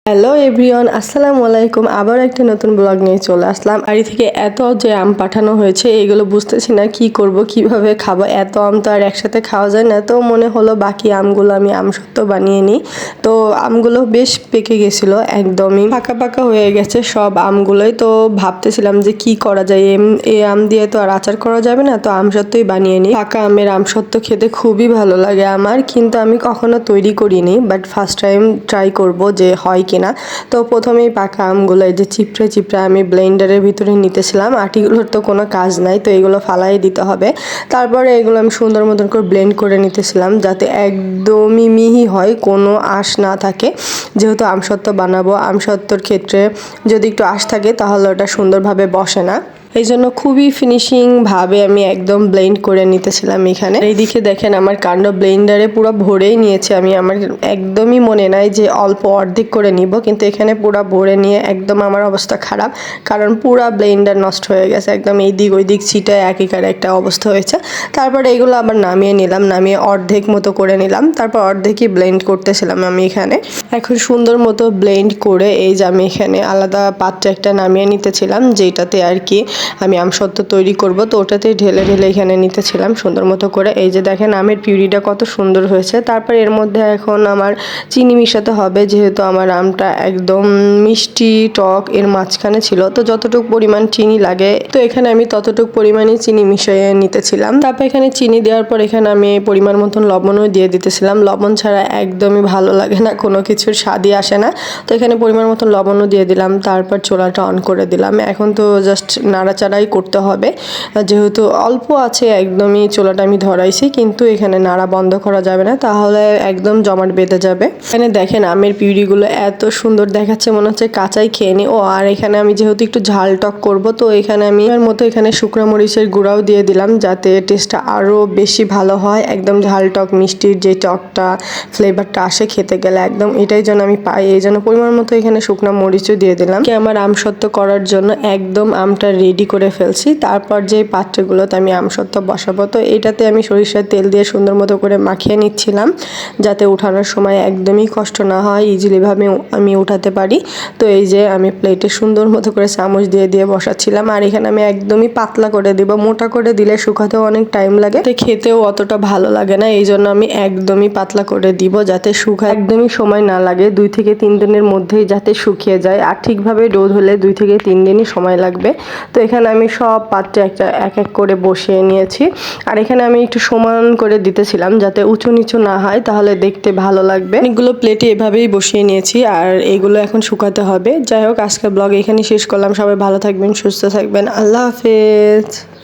Hello everyone, আসসালামু আলাইকুম। আবার একটা নতুন ব্লগ নিয়ে চলে আসলাম। বাড়ি থেকে এত যে আম পাঠানো হয়েছে, এগুলো বুঝতেছি না কি করব, কিভাবে খাবো। এত আম তো আর একসাথে খাওয়া যায় না, তো মনে হলো বাকি আমগুলো আমি আমসত্ত্ব বানিয়ে নিই। তো আমগুলো বেশ পেকে গেছিল, একদমই পাকা পাকা হয়ে গেছে সব আমগুলোই। তো ভাবতেছিলাম যে কি করা যায়, এই আম দিয়ে তো আর আচার করা যাবে না, তো আমসত্ত্বই বানিয়ে নিই। পাকা আমের আমসত্ত্ব খেতে খুবই ভালো লাগে আমার, কিন্তু আমি কখনো তৈরি করিনি, বাট ফার্স্ট টাইম ট্রাই করব যে হয় কিনা। তো প্রথমেই পাকা আমগুলো এই যে চিপড়ে চিপড়ে আমি ব্লেন্ডারের ভিতরে নিতেছিলাম। আটিগুলোর তো কোনো কাজ নাই, তো এগুলো ফালাই দিতে হবে। তারপরে এগুলো আমি সুন্দর মতন করে ব্লেন্ড করে নিতেছিলাম, যাতে একদমই মিহি হয়, কোনো আঁশ না থাকে। যেহেতু আমসত্ত্ব বানাবো, আমসত্ত্বর ক্ষেত্রে যদি একটু আঁশ থাকে তাহলে ওটা সুন্দরভাবে বসে না। এই জন্য খুবই ফিনিশিং ভাবে আমি একদম ব্লেন্ড করে নিতেছিলাম এখানে। এইদিকে দেখেন আমার কাণ্ড ব্লেন্ডারে পুরো ভরেই নিয়েছে আমি। আমার একদমই মনে নাই যে অল্প অর্ধেক করে নিব, কিন্তু এখানে পুরো ভরে নিয়ে একদম আমার অবস্থা খারাপ, কারণ পুরা ব্লেন্ডার নষ্ট হয়ে গেছে, একদম এই দিক ওই দিক ছিটায় একেকার একটা অবস্থা হয়েছে। তারপরে এগুলো আবার নামিয়ে নিলাম, নামিয়ে অর্ধেক মতো করে নিলাম। তারপর অর্ধেকই ব্লেন্ড করতেছিলাম আমি এখানে। এখন সুন্দর মতো ব্লেন্ড করে এই যে আমি এখানে আলাদা পাত্রে একটা নামিয়ে নিতেছিলাম, যেটাতে আর কি আমি আমসত্ত্ব তৈরি করব। তো ওটাতে ঢেলে ঢেলে এখানে নিতেছিলাম সুন্দর মতো করে। এই যে দেখেন আমের পিউরিটা কত সুন্দর হয়েছে। তারপর এর মধ্যে এখন আমার চিনি মিশাতে হবে, যেহেতু আমার আমটা একদম মিষ্টি টক এর মাঝখানে ছিল, তো যতটুকু পরিমাণ চিনি লাগে তো এখানে আমি ততটুকু পরিমাণে চিনি মিশিয়ে নিতেছিলাম। তারপর এখানে চিনি দেওয়ার পর এখানে আমি পরিমাণ মতন লবণও দিয়ে দিতেছিলাম। লবণ ছাড়া একদমই ভালো লাগে না, কোনো কিছুর স্বাদই আসে না। তো এখানে পরিমাণ মতন লবণও দিয়ে দিলাম। তারপর চুলাটা অন করে দিলাম। এখন তো জাস্ট নাড়াচাড়াই করতে হবে, যেহেতু অল্প আছে একদমই চুলাটা আমি ধরাইছি, কিন্তু এখানে নাড়া বন্ধ করা যাবে না, তাহলে একদম জমাট বেঁধে যাবে। এখানে দেখেন আমের পিউরিগুলো এত সুন্দর দেখাচ্ছে, মনে হচ্ছে কাঁচাই খেয়ে নি। ও আর এখানে আমি যেহেতু একটু ঝাল টক করবো, তো এখানে আমি এর মতো এখানে শুকনো মরিচের গুঁড়াও দিয়ে দিলাম, যাতে টেস্টটা আরও বেশি ভালো হয়। একদম ঝাল টক মিষ্টির যে টকটা ফ্লেভারটা আসে খেতে গেলে, একদম এটাই যেন আমি পাই, এই জন্য পরিমাণ মতো এখানে শুকনো মরিচও দিয়ে দিলাম। কি আমার আমসত্ত্ব করার জন্য একদম আমটা রেডি করে ফেলছি। তারপর যে পাত্রগুলোতে আমি আমসত্ত্ব বসাবো, তো এটাতে আমি সরিষার তেল দিয়ে সুন্দর মতো করে মাখিয়ে নিচ্ছিলাম, যাতে উঠানোর সময় একদমই কষ্ট না হয়, ইজিলিভাবে আমি উঠাতে পারি। তো এই যে আমি প্লেটে সুন্দর মতো করে চামচ দিয়ে দিয়ে বসাচ্ছিলাম। আর এখানে আমি একদমই পাতলা করে দিব, মোটা করে দিলে শুকাতেও অনেক টাইম লাগে, তো খেতেও অতটা ভালো লাগে না। এই জন্য আমি একদমই পাতলা করে দিব, যাতে শুকায় একদমই সময় না লাগে। 2 থেকে 3 দিনের মধ্যেই যাতে শুকিয়ে যায়, আর ঠিকভাবে রোদ হলে 2 থেকে 3 দিনই সময় লাগবে। তো এখানে আমি সব পাত্রে এক এক করে বসিয়ে নিয়েছি। আর এখানে আমি একটু সমান করে দিতেছিলাম, যাতে উঁচু নিচু না হয়, তাহলে দেখতে ভালো লাগবে। অনেকগুলো প্লেটে এভাবেই বসিয়ে নিয়েছি, আর এগুলো এখন শুকাতে হবে। যাই হোক, আজকের ব্লগ এখানে শেষ করলাম। সবাই ভালো থাকবেন, সুস্থ থাকবেন। আল্লাহ হাফেজ।